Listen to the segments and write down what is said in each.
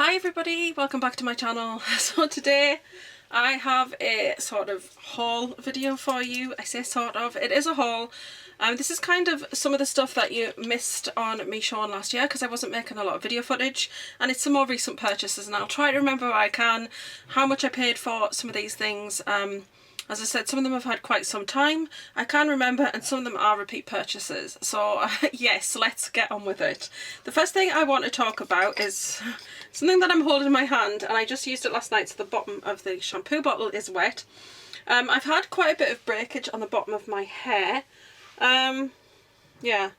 Hi everybody, welcome back to my channel. So today I have a sort of haul video for you. I say sort of, it is a haul. This is kind of some of the stuff that you missed on me showing last year because I wasn't making a lot of video footage, and it's some more recent purchases, and I'll try to remember where I can how much I paid for some of these things. As I said, some of them have had quite some time, I can remember, and some of them are repeat purchases. So yes, let's get on with it. The first thing I want to talk about is something that I'm holding in my hand, and I just used it last night, so the bottom of the shampoo bottle is wet. I've had quite a bit of breakage on the bottom of my hair. Yeah.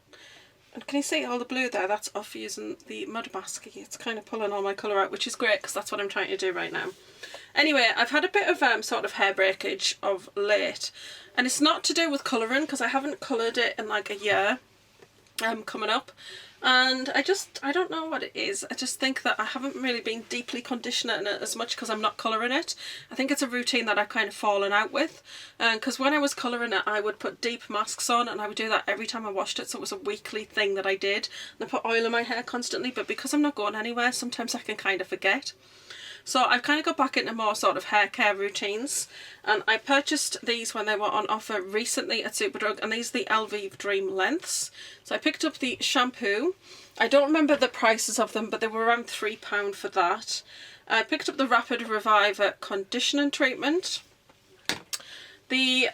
And can you see all the blue there? That's off using the mud mask. It's kind of pulling all my colour out, which is great because that's what I'm trying to do right now. Anyway, I've had a bit of sort of hair breakage of late, and it's not to do with colouring because I haven't coloured it in like a year coming up, and I don't know what it is. I just think that I haven't really been deeply conditioning it as much because I'm not colouring it. I think it's a routine that I've kind of fallen out with, because when I was colouring it I would put deep masks on, and I would do that every time I washed it, so it was a weekly thing that I did, and I put oil in my hair constantly, but because I'm not going anywhere sometimes I can kind of forget. So I've kind of got back into more sort of hair care routines, and I purchased these when they were on offer recently at Superdrug, and these are the Elvive Dream Lengths. So I picked up the shampoo. I don't remember the prices of them, but they were around £3 for that. I picked up the Rapid Reviver conditioning treatment, the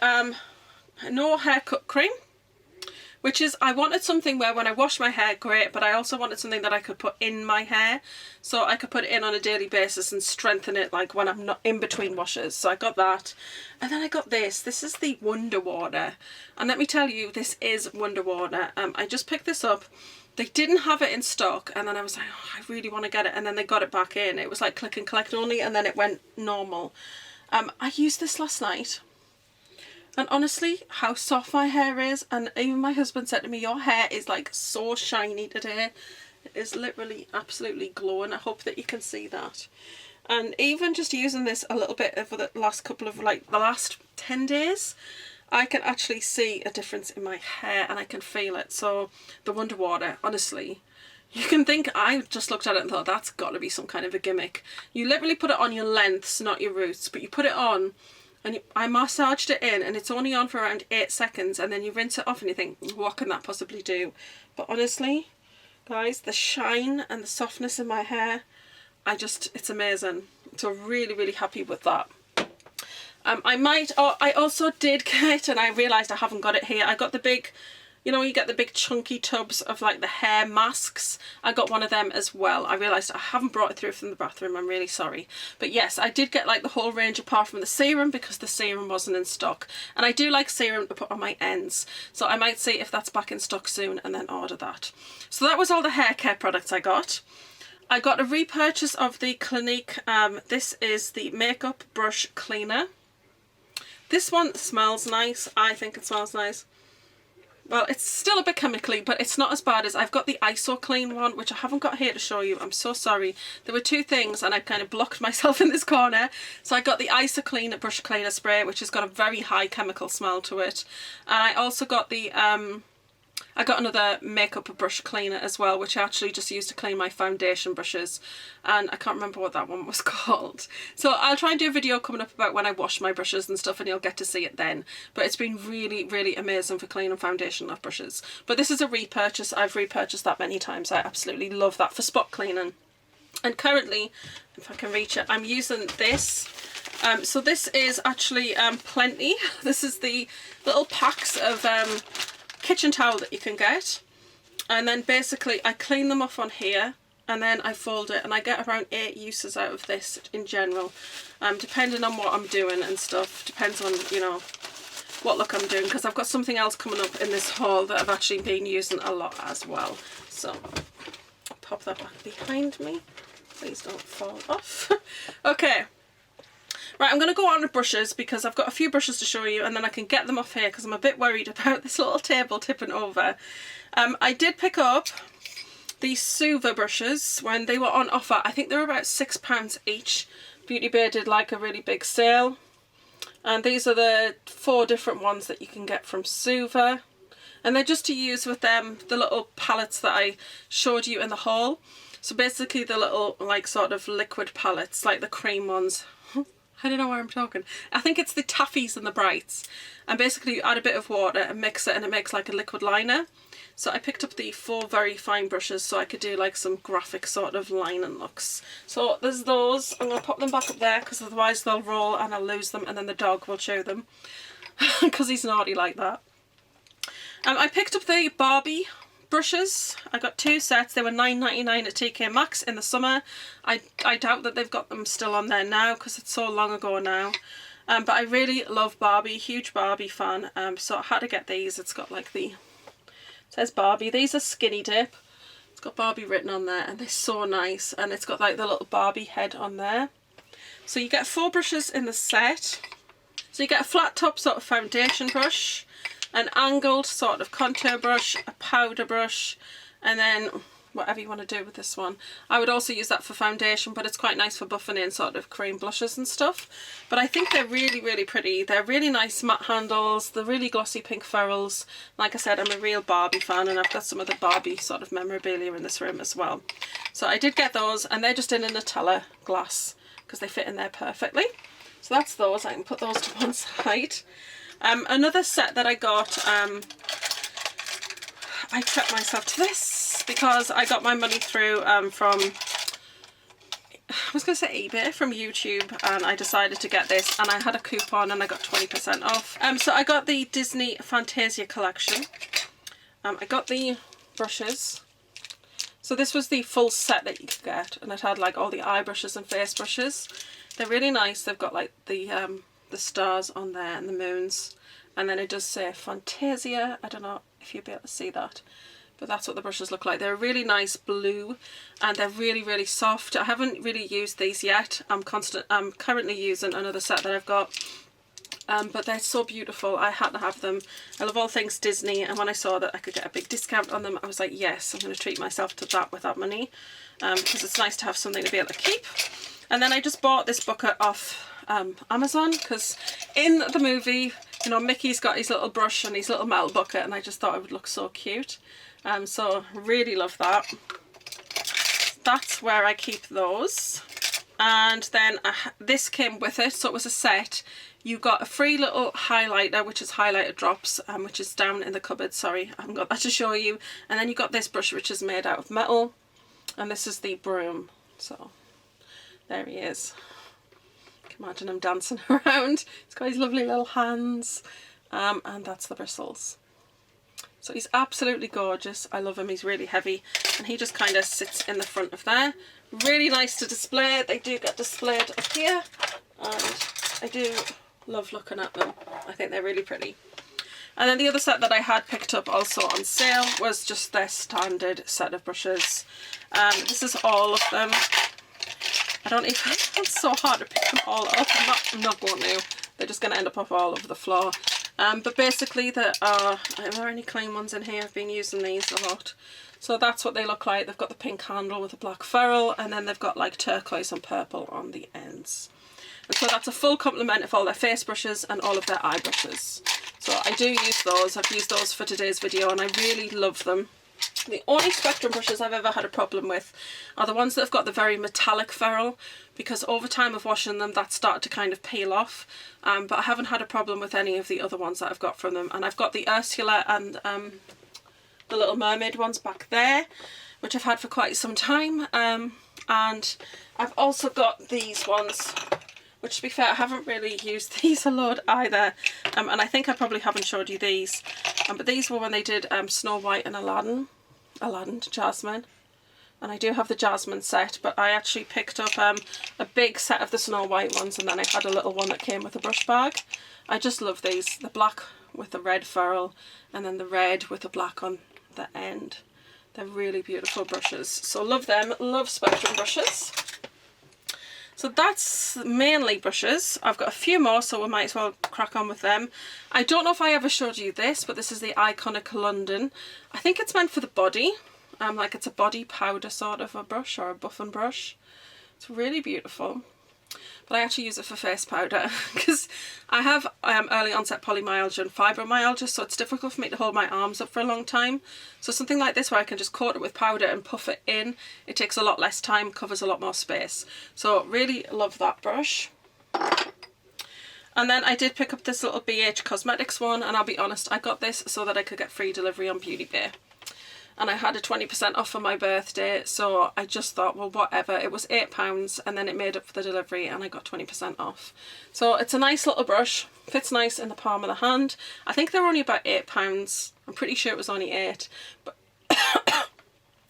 No Haircut cream, which is, I wanted something where when I wash my hair, great, but I also wanted something that I could put in my hair, so I could put it in on a daily basis and strengthen it like when I'm not in between washes. So I got that, and then I got this. This is the Wonder Water, and let me tell you, this is Wonder Water. I just picked this up. They didn't have it in stock, and then I was like, oh, I really want to get it, and then they got it back in. It was like click and collect only, and then it went normal. I used this last night. And honestly, how soft my hair is, and even my husband said to me, your hair is like so shiny today. It is literally absolutely glowing. I hope that you can see that. And even just using this a little bit over the last couple of, like the last 10 days, I can actually see a difference in my hair, and I can feel it. So the Wonder Water, honestly, you can think, I just looked at it and thought that's got to be some kind of a gimmick. You literally put it on your lengths, not your roots, but you put it on. And I massaged it in, and it's only on for around 8 seconds, and then you rinse it off and you think, what can that possibly do? But honestly, guys, the shine and the softness in my hair, it's amazing. So really, really happy with that. I also did get, and I realised I haven't got it here, I got the big, you know, you get the big chunky tubs of like the hair masks. I got one of them as well. I realised I haven't brought it through from the bathroom. I'm really sorry. But yes, I did get like the whole range apart from the serum because the serum wasn't in stock. And I do like serum to put on my ends. So I might see if that's back in stock soon and then order that. So that was all the hair care products I got. I got a repurchase of the Clinique. This is the makeup brush cleaner. This one smells nice. I think it smells nice. Well, it's still a bit chemically, but it's not as bad as, I've got the IsoClean one, which I haven't got here to show you. I'm so sorry. There were two things, and I've kind of blocked myself in this corner. So I got the IsoClean brush cleaner spray, which has got a very high chemical smell to it. And I also got the, I got another makeup brush cleaner as well, which I actually just used to clean my foundation brushes, and I can't remember what that one was called. So I'll try and do a video coming up about when I wash my brushes and stuff, and you'll get to see it then. But it's been really, really amazing for cleaning foundation off brushes. But this is a repurchase. I've repurchased that many times. I absolutely love that for spot cleaning. And currently, if I can reach it, I'm using this. So this is actually Plenty. This is the little packs of kitchen towel that you can get, and then basically I clean them off on here, and then I fold it, and I get around 8 uses out of this in general, depending on what I'm doing and stuff. Depends on, you know, what look I'm doing, because I've got something else coming up in this haul that I've actually been using a lot as well. So I'll pop that back behind me, please don't fall off. Okay. Right, I'm going to go on with brushes because I've got a few brushes to show you, and then I can get them off here because I'm a bit worried about this little table tipping over. I did pick up these Suva brushes when they were on offer. I think they were about £6 each. Beauty Bay did like a really big sale. And these are the 4 different ones that you can get from Suva. And they're just to use with them, the little palettes that I showed you in the haul. So basically the little like sort of liquid palettes, like the cream ones. I don't know why I'm talking. I think it's the Taffies and the Brights. And basically you add a bit of water and mix it and it makes like a liquid liner. So I picked up the 4 very fine brushes so I could do like some graphic sort of lining looks. So there's those. I'm going to pop them back up there because otherwise they'll roll and I'll lose them and then the dog will chew them. Because he's naughty like that. I picked up the Barbie brushes. I got 2 sets. They were $9.99 at TK Maxx in the summer. I doubt that they've got them still on there now because it's so long ago now. But I really love Barbie, huge Barbie fan. So I had to get these. It's got like the, it says Barbie. These are Skinny Dip. It's got Barbie written on there and they're so nice. And it's got like the little Barbie head on there. So you get 4 brushes in the set. So you get a flat top sort of foundation brush, an angled sort of contour brush, a powder brush, and then whatever you want to do with this one. I would also use that for foundation, but it's quite nice for buffing in sort of cream blushes and stuff. But I think they're really, really pretty. They're really nice matte handles. They're really glossy pink ferrules. Like I said, I'm a real Barbie fan and I've got some of the Barbie sort of memorabilia in this room as well. So I did get those and they're just in a Nutella glass because they fit in there perfectly. So that's those. I can put those to one side. Another set that I got, I treat myself to this because I got my money through from, I was going to say eBay, from YouTube, and I decided to get this and I had a coupon and I got 20% off. So I got the Disney Fantasia collection. I got the brushes. So this was the full set that you could get and it had like all the eye brushes and face brushes. They're really nice. They've got like the stars on there and the moons, and then it does say Fantasia. I don't know if you'll be able to see that, but that's what the brushes look like. They're a really nice blue and they're really, really soft. I haven't really used these yet. I'm currently using another set that I've got, but they're so beautiful. I had to have them. I love all things Disney, and when I saw that I could get a big discount on them, I was like, yes, I'm going to treat myself to that with that money, because it's nice to have something to be able to keep. And then I just bought this bucket off Amazon because in the movie, you know, Mickey's got his little brush and his little metal bucket, and I just thought it would look so cute. So really love that. That's where I keep those. And then this came with it, so it was a set. You got a free little highlighter, which is highlighter drops, which is down in the cupboard. Sorry, I haven't got that to show you. And then you got this brush, which is made out of metal, and this is the broom. So there he is. You can imagine him dancing around. He's got his lovely little hands, and that's the bristles. So he's absolutely gorgeous. I love him. He's really heavy, and he just kind of sits in the front of there. Really nice to display. They do get displayed up here, and I do love looking at them. I think they're really pretty. And then the other set that I had picked up also on sale was just their standard set of brushes. This is all of them. I don't even, it's so hard to pick them all up. I'm not going to. They're just going to end up all over the floor. But basically are there any clean ones in here? I've been using these a lot. So that's what they look like. They've got the pink handle with a black ferrule, and then they've got like turquoise and purple on the ends. And so that's a full complement of all their face brushes and all of their eye brushes. So I do use those. I've used those for today's video and I really love them. The only Spectrum brushes I've ever had a problem with are the ones that have got the very metallic ferrule, because over time of washing them that started to kind of peel off, but I haven't had a problem with any of the other ones that I've got from them. And I've got the Ursula and the Little Mermaid ones back there, which I've had for quite some time, and I've also got these ones, which to be fair I haven't really used these a lot either, and I think I probably haven't showed you these, but these were when they did Snow White and Aladdin, Jasmine, and I do have the Jasmine set, but I actually picked up a big set of the Snow White ones, and then I had a little one that came with a brush bag. I just love these, the black with the red ferrule and then the red with the black on the end. They're really beautiful brushes, so love them, love Spectrum brushes. So that's mainly brushes. I've got a few more, so we might as well crack on with them. I don't know if I ever showed you this, but this is the Iconic London. I think it's meant for the body, like it's a body powder sort of a brush or a buffing brush. It's really beautiful. but I actually use it for face powder because I have early onset polymyalgia and fibromyalgia, so it's difficult for me to hold my arms up for a long time. So something like this where I can just coat it with powder and puff it in, it takes a lot less time, covers a lot more space. So really love that brush. And then I did pick up this little BH Cosmetics one, and I'll be honest, I got this so that I could get free delivery on Beauty Bay. And I had a 20% off for my birthday, so I just thought, well, whatever. It was £8 and then it made up for the delivery and I got 20% off. So it's a nice little brush, fits nice in the palm of the hand. I think they're only about £8. I'm pretty sure it was only 8, but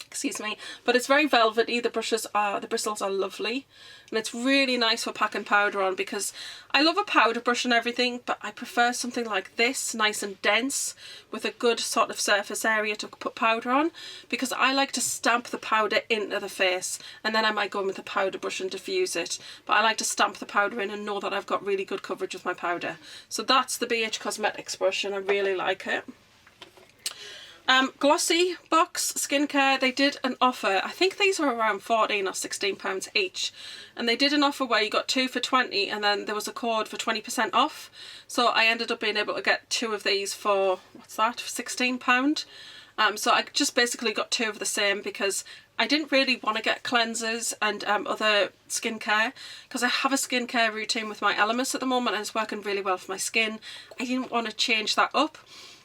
excuse me, but it's very velvety. The bristles are lovely, and it's really nice for packing powder on, because I love a powder brush and everything, but I prefer something like this, nice and dense with a good sort of surface area to put powder on, because I like to stamp the powder into the face, and then I might go in with a powder brush and diffuse it, but I like to stamp the powder in and know that I've got really good coverage with my powder. So that's the BH Cosmetics brush, and I really like it. Glossy Box Skincare, they did an offer. I think these were around £14 or £16 each, and they did an offer where you got 2 for £20, and then there was a code for 20% off. So I ended up being able to get 2 of these for, what's that, £16. So I just basically got 2 of the same, because I didn't really want to get cleansers and other skincare, because I have a skincare routine with my Elemis at the moment and it's working really well for my skin. I didn't want to change that up,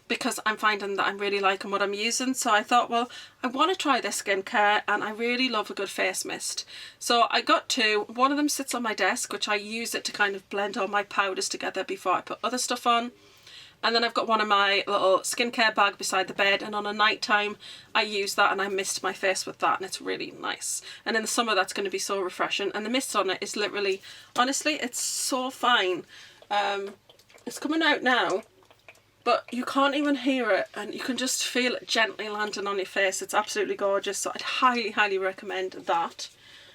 because I'm finding that I'm really liking what I'm using. So I thought, well, I want to try this skincare, and I really love a good face mist. So I got 2. One of them sits on my desk, which I use it to kind of blend all my powders together before I put other stuff on. And then I've got one in my little skincare bag beside the bed, and on a night time I use that and I mist my face with that, and it's really nice. And in the summer that's going to be so refreshing, and the mist on it is literally, honestly, it's so fine. It's coming out now, but you can't even hear it, and you can just feel it gently landing on your face. It's absolutely gorgeous, so I'd highly recommend that.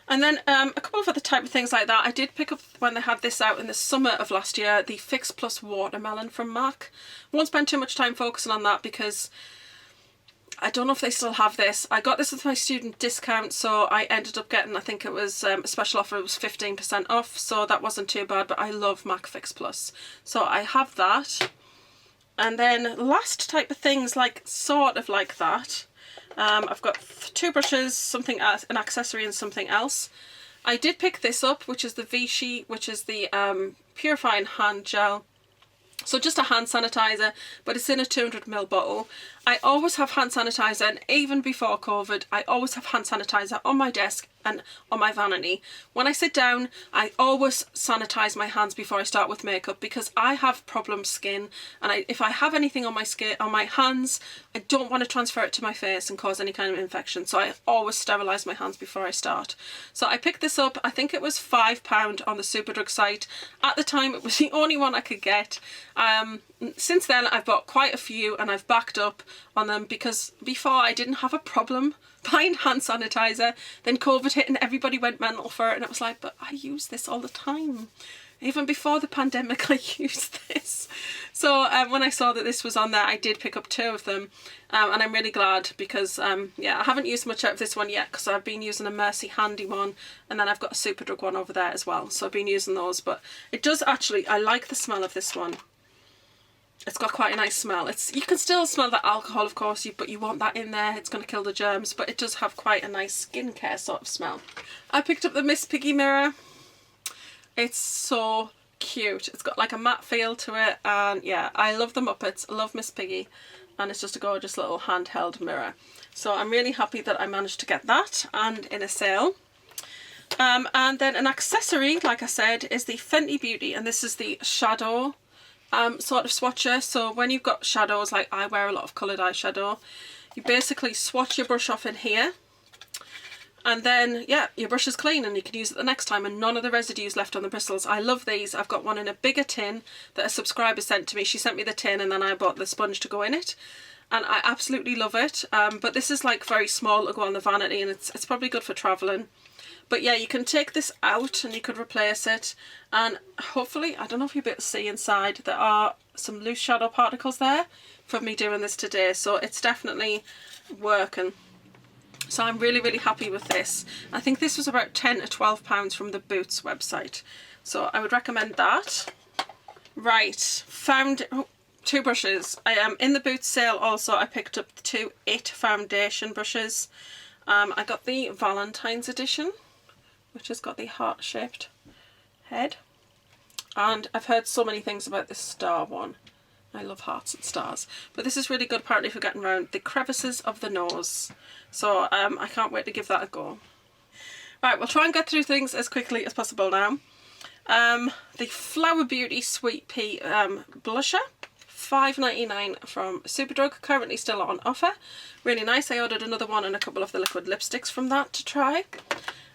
And then a couple of other type of things like that. I did pick up, when they had this out in the summer of last year, the Fix Plus Watermelon from MAC. I won't spend too much time focusing on that, because I don't know if they still have this. I got this with my student discount, so I ended up getting, I think it was a special offer, it was 15% off, so that wasn't too bad. But I love MAC Fix Plus, so I have that. And then last type of things, like sort of like that, I've got 2 brushes, something else, an accessory and something else. I did pick this up, which is the Vichy, which is the purifying hand gel. So just a hand sanitizer, but it's in a 200ml bottle. I always have hand sanitizer, and even before COVID, I always have hand sanitizer on my desk and on my vanity. When I sit down, I always sanitize my hands before I start with makeup, because I have problem skin, and if I have anything on my skin, on my hands, I don't want to transfer it to my face and cause any kind of infection. So I always sterilize my hands before I start. So I picked this up. I think it was £5 on the Superdrug site. At the time, it was the only one I could get. Since then I've bought quite a few, and I've backed up on them, because before I didn't have a problem buying hand sanitizer. Then COVID hit and everybody went mental for it, and it was like, but I use this all the time. Even before the pandemic I used this. So when I saw that this was on there, I did pick up 2 of them, and I'm really glad, because yeah, I haven't used much out of this one yet, because I've been using a Mercy Handy one, and then I've got a Superdrug one over there as well, so I've been using those. But it does actually, I like the smell of this one. It's got quite a nice smell. You can still smell the alcohol, of course, but you want that in there. It's going to kill the germs, but it does have quite a nice skincare sort of smell. I picked up the Miss Piggy mirror. It's so cute. It's got like a matte feel to it, and yeah, I love the Muppets. I love Miss Piggy, and it's just a gorgeous little handheld mirror. So I'm really happy that I managed to get that, and in a sale. And then an accessory, like I said, is the Fenty Beauty, and this is the shadow sort of swatcher. So when you've got shadows, like I wear a lot of coloured eyeshadow, you basically swatch your brush off in here, and then yeah, your brush is clean and you can use it the next time, and none of the residues left on the bristles. I love these. I've got one in a bigger tin that a subscriber sent to me. She sent me the tin, and then I bought the sponge to go in it, and I absolutely love it. But this is like very small to go on the vanity, and it's probably good for travelling. But yeah, you can take this out and you could replace it, and hopefully, I don't know if you'll be able to see inside, there are some loose shadow particles there from me doing this today, so it's definitely working. So I'm really, really happy with this. I think this was about £10 to £12 from the Boots website. So I would recommend that. Right, found 2 brushes. I am in the Boots sale also. I picked up the 2 It foundation brushes. I got the Valentine's edition, which has got the heart-shaped head. And I've heard so many things about this star one. I love hearts and stars. But this is really good apparently for getting around the crevices of the nose. So I can't wait to give that a go. Right, we'll try and get through things as quickly as possible now. The Flower Beauty Sweet Pea blusher. £5.99 from Superdrug, currently still on offer. Really nice. I ordered another one and a couple of the liquid lipsticks from that to try.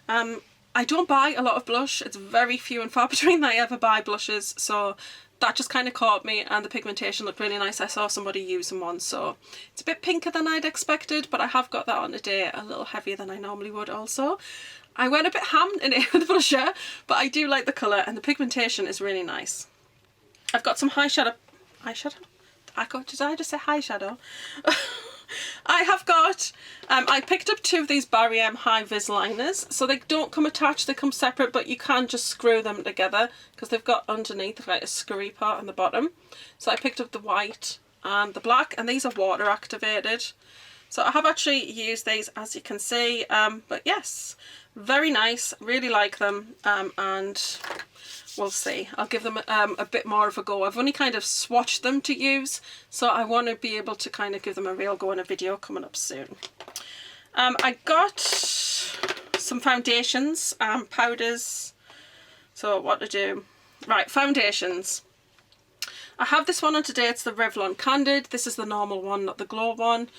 I don't buy a lot of blush. It's very few and far between that I ever buy blushes, so that just kind of caught me, and the pigmentation looked really nice. I saw somebody using one, so it's a bit pinker than I'd expected, but I have got that on today, a little heavier than I normally would also. I went a bit ham in it with the blusher, but I do like the colour, and the pigmentation is really nice. I've got some eyeshadow. Did I just say eyeshadow? I have got, I picked up 2 of these Barry M High Vis liners. So they don't come attached, they come separate, but you can just screw them together because they've got underneath like a screwy part on the bottom. So I picked up the white and the black, and these are water activated. So I have actually used these, as you can see, but yes, very nice, really like them, and we'll see. I'll give them a bit more of a go. I've only kind of swatched them to use, so I want to be able to kind of give them a real go in a video coming up soon. I got some foundations, powders, so what to do. Right, foundations. I have this one on today, it's the Revlon Candid. This is the normal one, not the glow one.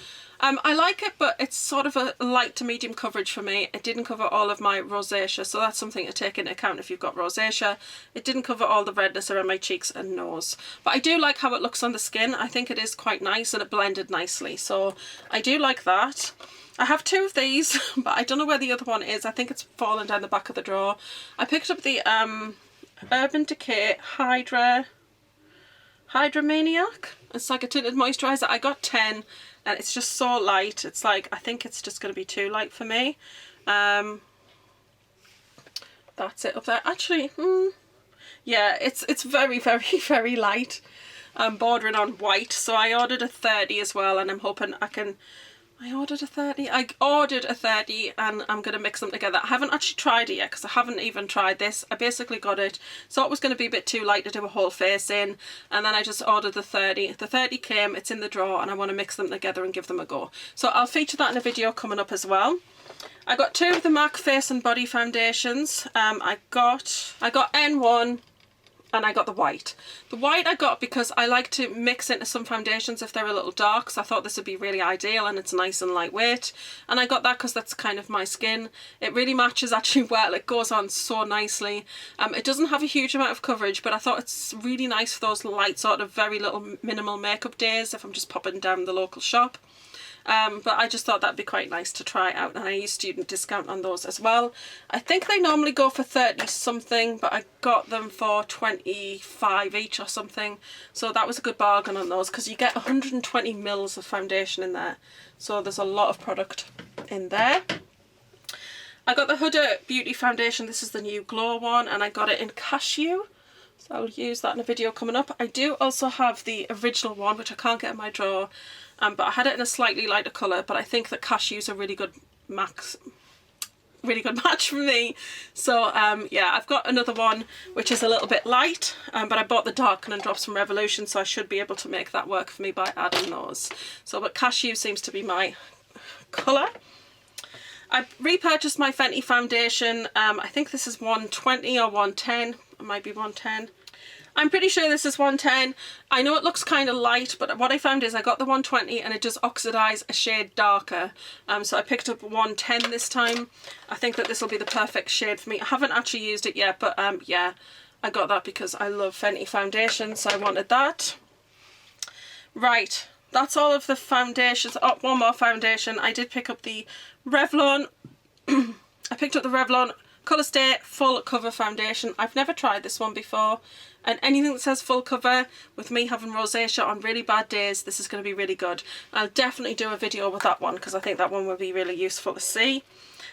I like it, but it's sort of a light to medium coverage for me. It didn't cover all of my rosacea, so that's something to take into account if you've got rosacea. It didn't cover all the redness around my cheeks and nose. But I do like how it looks on the skin. I think it is quite nice, and it blended nicely, so I do like that. I have 2 of these, but I don't know where the other one is. I think it's fallen down the back of the drawer. I picked up the Urban Decay Hydramaniac. It's like a tinted moisturiser. I got 10 and it's just so light. It's like, I think it's just going to be too light for me. That's it up there. Actually, yeah, it's very, very, very light. Bordering on white. So I ordered a 30 as well, and I'm hoping I can... I ordered a 30 and I'm going to mix them together. I haven't actually tried it yet because I haven't even tried this. I basically got it, thought it was going to be a bit too light to do a whole face in, and then I just ordered the 30. The 30 came, it's in the drawer, and I want to mix them together and give them a go. So I'll feature that in a video coming up as well. I got 2 of the MAC Face and Body foundations. I got N1. And I got the white. The white I got because I like to mix into some foundations if they're a little dark, so I thought this would be really ideal, and it's nice and lightweight. And I got that because that's kind of my skin. It really matches actually well. It goes on so nicely. It doesn't have a huge amount of coverage, but I thought it's really nice for those light sort of very little minimal makeup days if I'm just popping down the local shop. But I just thought that'd be quite nice to try out, and I use student discount on those as well. I think they normally go for 30 something, but I got them for 25 each or something, so that was a good bargain on those because you get 120 mils of foundation in there, so there's a lot of product in there. I got the Huda Beauty foundation. This is the new glow one, and I got it in Cashew, so I'll use that in a video coming up. I do also have the original one, which I can't get in my drawer, but I had it in a slightly lighter colour, but I think that Cashew's a really good match for me. So yeah, I've got another one which is a little bit light, but I bought the Darken and Drops from Revolution, so I should be able to make that work for me by adding those. So, but Cashew seems to be my colour. I repurchased my Fenty foundation. I think this is 120 or 110. It might be 110. I'm pretty sure this is 110. I know it looks kind of light, but what I found is I got the 120 and it does oxidize a shade darker. So I picked up 110 this time. I think that this will be the perfect shade for me. I haven't actually used it yet, but yeah, I got that because I love Fenty foundation, so I wanted that. Right, that's all of the foundations. Oh, one more foundation. I did pick up the Revlon. I picked up the Revlon Colourstay Full Cover Foundation. I've never tried this one before, and anything that says full cover, with me having rosacea on really bad days, this is going to be really good. I'll definitely do a video with that one because I think that one will be really useful to see.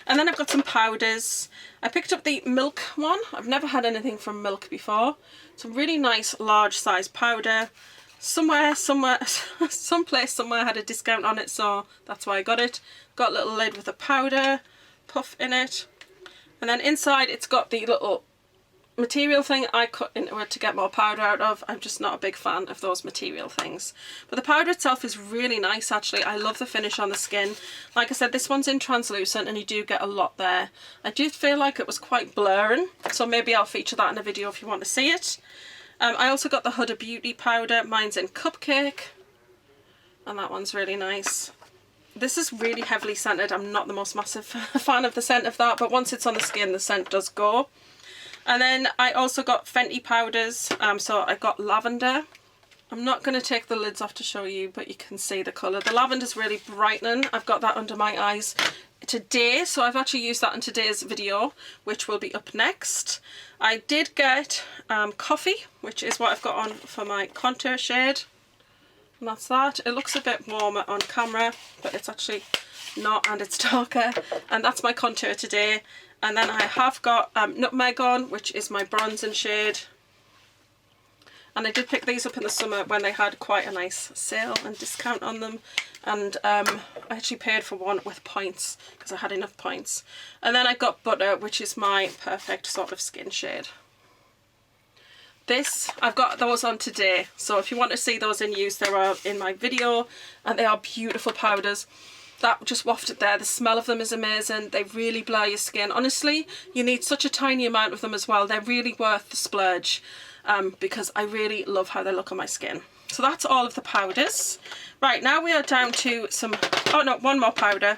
And then I've got some powders. I picked up the Milk one. I've never had anything from Milk before. It's a really nice large size powder. Someplace somewhere had a discount on it, so that's why I got it. Got a little lid with a powder puff in it. And then inside it's got the little material thing I cut into it to get more powder out of. I'm just not a big fan of those material things. But the powder itself is really nice actually. I love the finish on the skin. Like I said, this one's in translucent and you do get a lot there. I do feel like it was quite blurring, so maybe I'll feature that in a video if you want to see it. I also got the Huda Beauty powder. Mine's in Cupcake, and that one's really nice. This is really heavily scented. I'm not the most massive fan of the scent of that, but once it's on the skin, the scent does go. And then I also got Fenty powders. So I got lavender. I'm not going to take the lids off to show you, but you can see the colour. The lavender's really brightening. I've got that under my eyes today, so I've actually used that in today's video, which will be up next. I did get Coffee, which is what I've got on for my contour shade. And that's that. It looks a bit warmer on camera, but it's actually not, and it's darker. And that's my contour today. And then I have got Nutmeg on, which is my bronzing shade. And I did pick these up in the summer when they had quite a nice sale and discount on them. And I actually paid for one with points because I had enough points. And then I got Butter, which is my perfect sort of skin shade. I've got those on today, so if you want to see those in use, they are in my video, and they are beautiful powders. That just wafted there. The smell of them is amazing. They really blur your skin. Honestly, you need such a tiny amount of them as well. They're really worth the splurge because I really love how they look on my skin. So that's all of the powders. Right, now we are down to some, oh no, one more powder.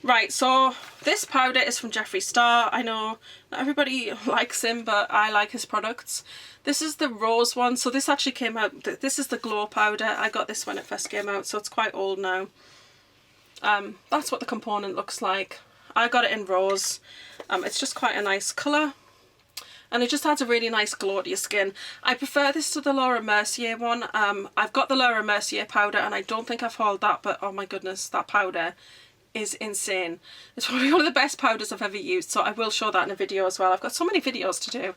Right, so this powder is from Jeffree Star. I know not everybody likes him, but I like his products. This is the rose one. So this actually came out, this is the glow powder. I got this when it first came out, so it's quite old now. That's what the component looks like. I got it in rose. It's just quite a nice colour. And it just adds a really nice glow to your skin. I prefer this to the Laura Mercier one. I've got the Laura Mercier powder and I don't think I've hauled that, but oh my goodness, that powder is insane. It's probably one of the best powders I've ever used, so I will show that in a video as well. I've got so many videos to do,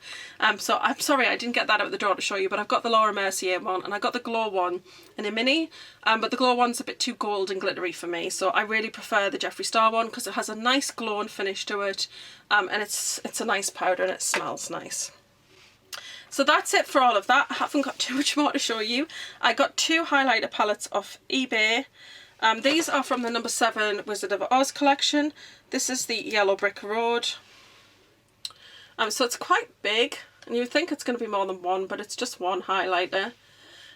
so I'm sorry I didn't get that out the door to show you, but I've got the Laura Mercier one and I got the glow one in a mini, but the glow one's a bit too gold and glittery for me, so I really prefer the Jeffree Star one because it has a nice glow and finish to it, and it's a nice powder and it smells nice. So that's it for all of that. I haven't got too much more to show you. I got 2 highlighter palettes off eBay. These are from the No. 7 Wizard of Oz collection. This is the Yellow Brick Road. So it's quite big, and you would think it's going to be more than one, but it's just one highlighter.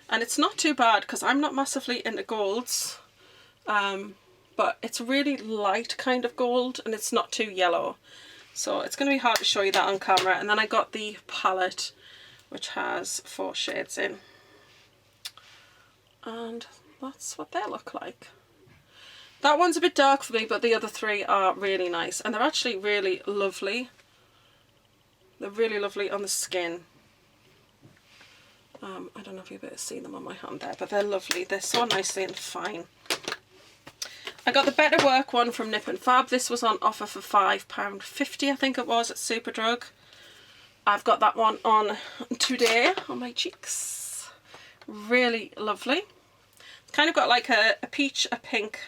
And it's not too bad because I'm not massively into golds, but it's really light kind of gold and it's not too yellow. So it's going to be hard to show you that on camera. And then I got the palette, which has 4 shades in. And that's what they look like. That one's a bit dark for me, but the other 3 are really nice. And they're actually really lovely. They're really lovely on the skin. I don't know if you'll be able to see them on my hand there, but they're lovely. They're so nicely and fine. I got the Better Work one from Nip and Fab. This was on offer for £5.50, I think it was, at Superdrug. I've got that one on today on my cheeks. Really lovely. It's kind of got like a peach, a pink,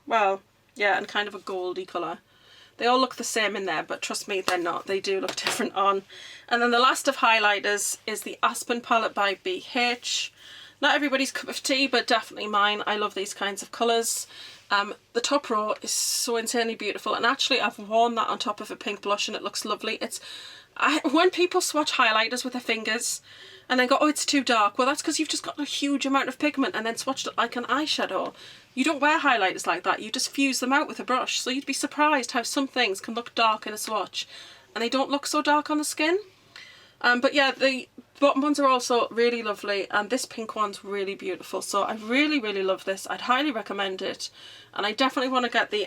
well, yeah, and kind of a goldy colour. They all look the same in there, but trust me, they're not. They do look different on. And then the last of highlighters is the Aspen palette by BH. Not everybody's cup of tea, but definitely mine. I love these kinds of colours. The top row is so insanely beautiful, and actually I've worn that on top of a pink blush and it looks lovely. When people swatch highlighters with their fingers and they go, oh, it's too dark, well, that's because you've just got a huge amount of pigment and then swatched it like an eyeshadow. You don't wear highlighters like that, you just fuse them out with a brush. So you'd be surprised how some things can look dark in a swatch and they don't look so dark on the skin. But yeah, the bottom ones are also really lovely, and this pink one's really beautiful. So I really, really love this. I'd highly recommend it. And I definitely want to get the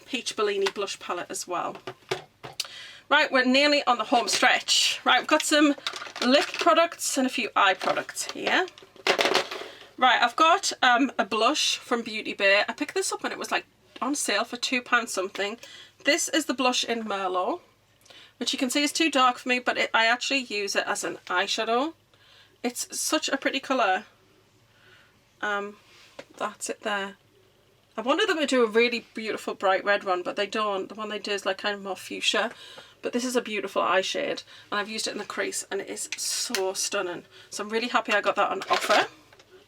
Peach Bellini blush palette as well. Right, we're nearly on the home stretch. Right, we've got some lip products and a few eye products here. Right, I've got a blush from Beauty Bay. I picked this up when it was like on sale for £2 something. This is the blush in Merlot, which you can see is too dark for me, but I actually use it as an eyeshadow. It's such a pretty colour. That's it there. I wanted them to do a really beautiful bright red one, but they don't. The one they do is like kind of more fuchsia. But this is a beautiful eye shade, and I've used it in the crease, and it is so stunning. So I'm really happy I got that on offer.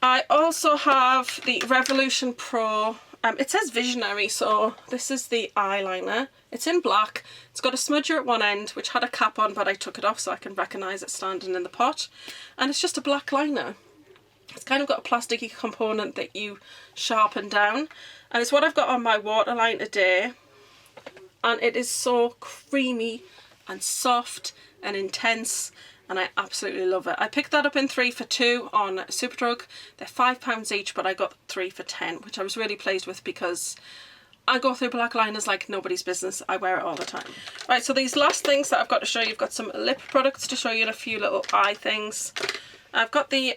I also have the Revolution Pro. It says Visionary, so this is the eyeliner. It's in black. It's got a smudger at one end, which had a cap on, but I took it off so I can recognise it standing in the pot. And it's just a black liner. It's kind of got a plasticky component that you sharpen down. And it's what I've got on my waterline today. And it is so creamy and soft and intense. And I absolutely love it. I picked that up in 3 for £2 on Superdrug. They're £5 each, but I got 3 for £10, which I was really pleased with because I go through black liners like nobody's business. I wear it all the time. Right, so these last things that I've got to show you, I've got some lip products to show you and a few little eye things. I've got the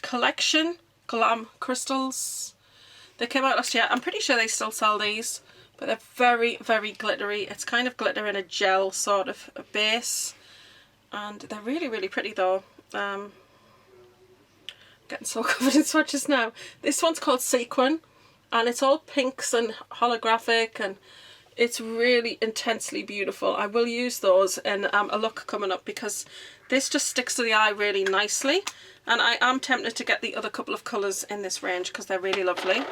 Collection Glam Crystals. They came out last year. I'm pretty sure they still sell these, but they're very, very glittery. It's kind of glitter in a gel sort of a base. And they're really, really pretty though. Getting so covered in swatches now. This one's called Sequin, and it's all pinks and holographic, and it's really intensely beautiful. I will use those in a look coming up because this just sticks to the eye really nicely. And I am tempted to get the other couple of colours in this range because they're really lovely.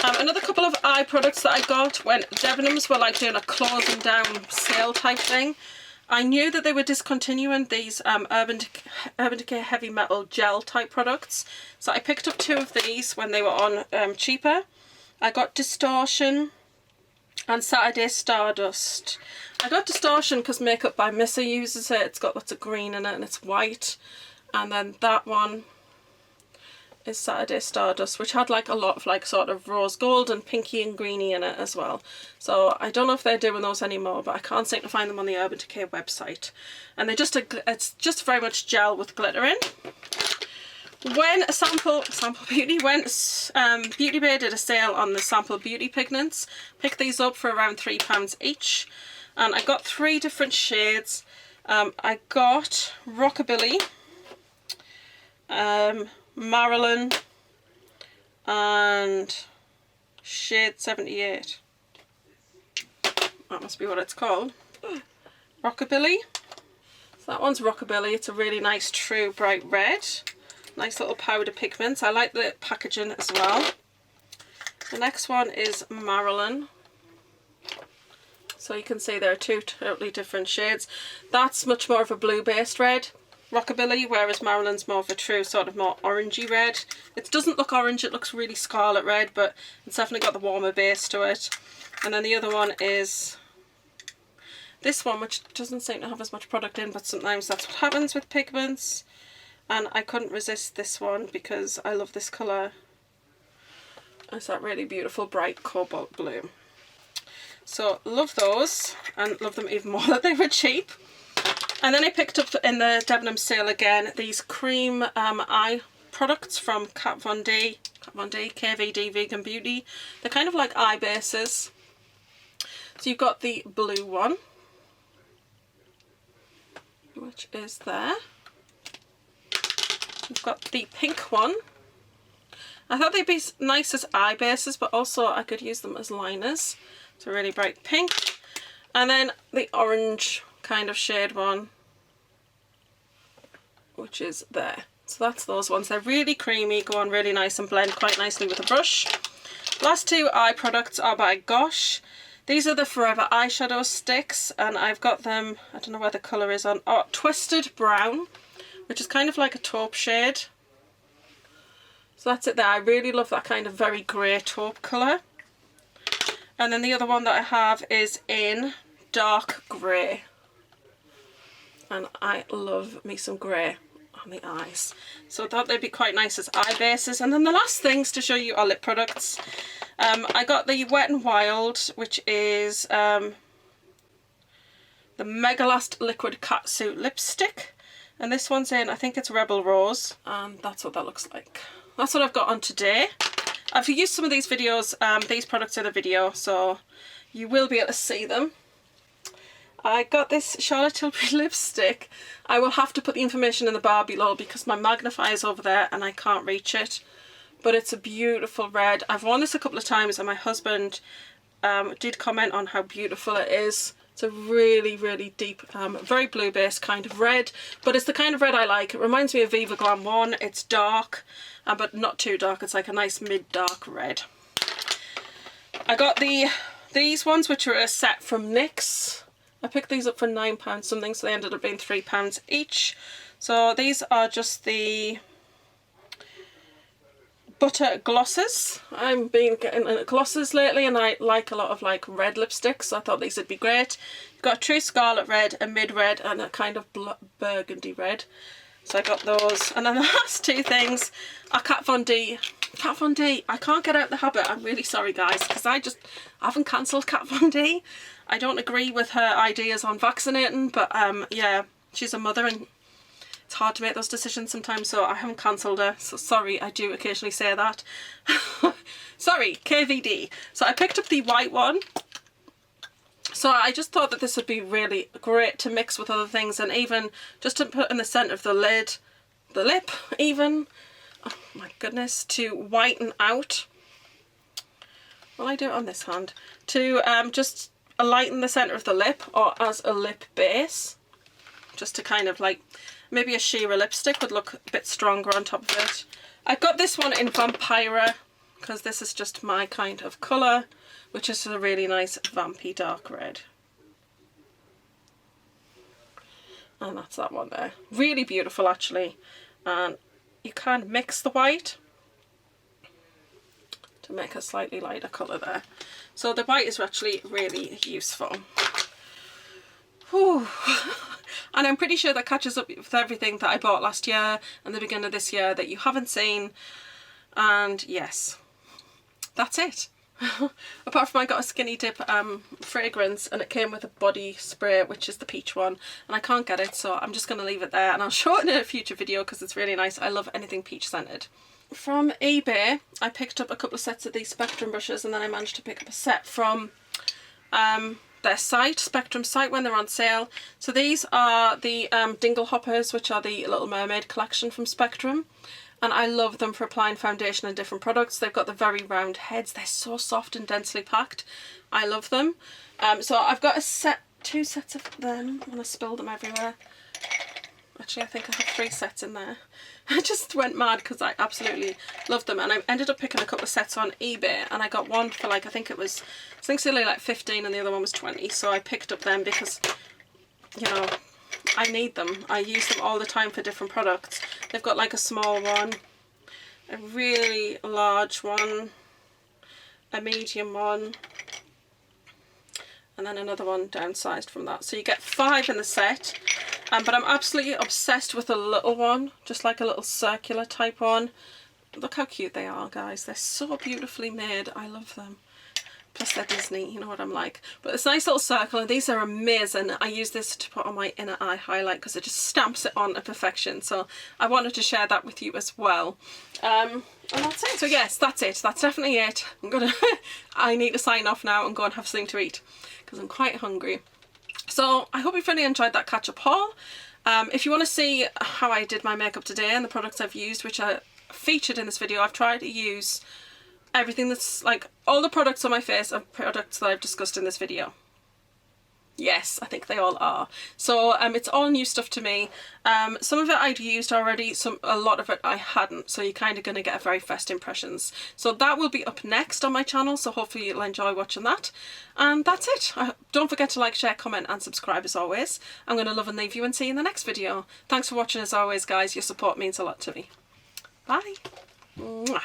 Another couple of eye products that I got when Debenhams were like doing a closing down sale type thing. I knew that they were discontinuing these Urban Decay Heavy Metal Gel type products. So I picked up 2 of these when they were on cheaper. I got Distortion and Saturday Stardust. I got Distortion because Makeup by Missa uses it. It's got lots of green in it and it's white. And then that one is Saturday Stardust, which had like a lot of like sort of rose gold and pinky and greeny in it as well. So I don't know if they're doing those anymore, but I can't seem to find them on the Urban Decay website. And they just, it's just very much gel with glitter in. When Sample Beauty went, Beauty Bay did a sale on the Sample Beauty pigments. Picked these up for around £3 each. And I got 3 different shades. I got Rockabilly, Marilyn, and shade 78. That must be what it's called. Rockabilly. So that one's Rockabilly. It's a really nice true bright red. Nice little powder pigment. I like the packaging as well. The next one is Marilyn. So you can see there are 2 totally different shades. That's much more of a blue based red, Rockabilly, whereas Marilyn's more of a true sort of more orangey red. It doesn't look orange, it looks really scarlet red, but it's definitely got the warmer base to it. And then the other one is this one, which doesn't seem to have as much product in, but sometimes that's what happens with pigments. And I couldn't resist this one because I love this colour. It's that really beautiful bright cobalt blue. So love those, and love them even more that they were cheap. And then I picked up in the Debenhams sale again these cream eye products from Kat Von D, KVD Vegan Beauty. They're kind of like eye bases. So you've got the blue one, which is there. You've got the pink one. I thought they'd be nice as eye bases, but also I could use them as liners. It's a really bright pink. And then the orange kind of shade one, which is there. So that's those ones. They're really creamy, go on really nice and blend quite nicely with a brush. Last 2 eye products are by Gosh. These are the Forever eyeshadow sticks, and I've got them, I don't know where the colour is on, oh, Twisted Brown, which is kind of like a taupe shade. So that's it there. I really love that kind of very grey taupe colour. And then the other one that I have is in dark grey. And I love me some grey on the eyes. So I thought they'd be quite nice as eye bases. And then the last things to show you are lip products. I got the Wet n Wild, which is the Megalast Liquid Catsuit Lipstick. And this one's in, I think it's Rebel Rose. And that's what that looks like. That's what I've got on today. I've used some of these videos, these products in the video, so you will be able to see them. I got this Charlotte Tilbury lipstick. I will have to put the information in the bar below because my magnifier is over there and I can't reach it. But it's a beautiful red. I've worn this a couple of times and my husband did comment on how beautiful it is. It's a really, really deep, very blue based kind of red, but it's the kind of red I like. It reminds me of Viva Glam 1. It's dark, but not too dark. It's like a nice mid-dark red. I got these ones, which are a set from NYX. I picked these up for £9 something, so they ended up being £3 each. So these are just the butter glosses. I've been getting glosses lately and I like a lot of like red lipsticks, so I thought these would be great. You've got a true scarlet red, a mid red and a kind of burgundy red. So I got those. And then the last two things are Kat Von D. Kat Von D, I can't get out the habit. I'm really sorry guys, because I haven't cancelled Kat Von D. I don't agree with her ideas on vaccinating, but yeah, she's a mother and it's hard to make those decisions sometimes, so I haven't cancelled her. So sorry, I do occasionally say that. Sorry, KVD. So I picked up the white one. So I just thought that this would be really great to mix with other things and even just to put in the centre of the lid, the lip even. Oh my goodness, to whiten out. Well, I do it on this hand. To just lighten the centre of the lip or as a lip base. Just to kind of like, maybe a sheer lipstick would look a bit stronger on top of it. I got this one in Vampira because this is just my kind of colour, which is a really nice vampy dark red. And that's that one there. Really beautiful actually. And you can mix the white to make a slightly lighter colour there. So the white is actually really useful. Whew. And I'm pretty sure that catches up with everything that I bought last year and the beginning of this year that you haven't seen. And yes, that's it. Apart from I got a Skinny Dip fragrance and it came with a body spray, which is the peach one, and I can't get it, so I'm just going to leave it there and I'll show it in a future video because it's really nice. I love anything peach scented. From eBay I picked up a couple of sets of these Spectrum brushes, and then I managed to pick up a set from their site, Spectrum site, when they're on sale. So these are the Dingle Hoppers, which are the Little Mermaid collection from Spectrum. And I love them for applying foundation and different products. They've got the very round heads. They're so soft and densely packed. I love them. So I've got two sets of them. I'm going to spill them everywhere. Actually, I think I have 3 sets in there. I just went mad because I absolutely love them. And I ended up picking a couple of sets on eBay. And I got one for like, I think it's only like 15 and the other one was 20. So I picked up them because, you know, I need them. I use them all the time for different products. They've got like a small one, a really large one, a medium one, and then another one downsized from that. So you get 5 in the set. But I'm absolutely obsessed with a little one, just like a little circular type one. Look how cute they are, guys. They're so beautifully made. I love them. Plus they're Disney, you know what I'm like. But it's a nice little circle, and these are amazing. I use this to put on my inner eye highlight because it just stamps it on to perfection. So I wanted to share that with you as well. And that's it. So yes, that's it. That's definitely it. I need to sign off now and go and have something to eat because I'm quite hungry. So I hope you've really enjoyed that catch-up haul. If you want to see how I did my makeup today and the products I've used, which are featured in this video, I've tried to use everything that's like all the products on my face are products that I've discussed in this video. Yes, I think they all are. So it's all new stuff to me. Some of it I'd used already, a lot of it I hadn't, so you're kind of going to get a very first impressions. So that will be up next on my channel, so hopefully you'll enjoy watching that. And that's it. Don't forget to like, share, comment and subscribe as always. I'm going to love and leave you and see you in the next video. Thanks for watching as always, guys. Your support means a lot to me. Bye. Mwah.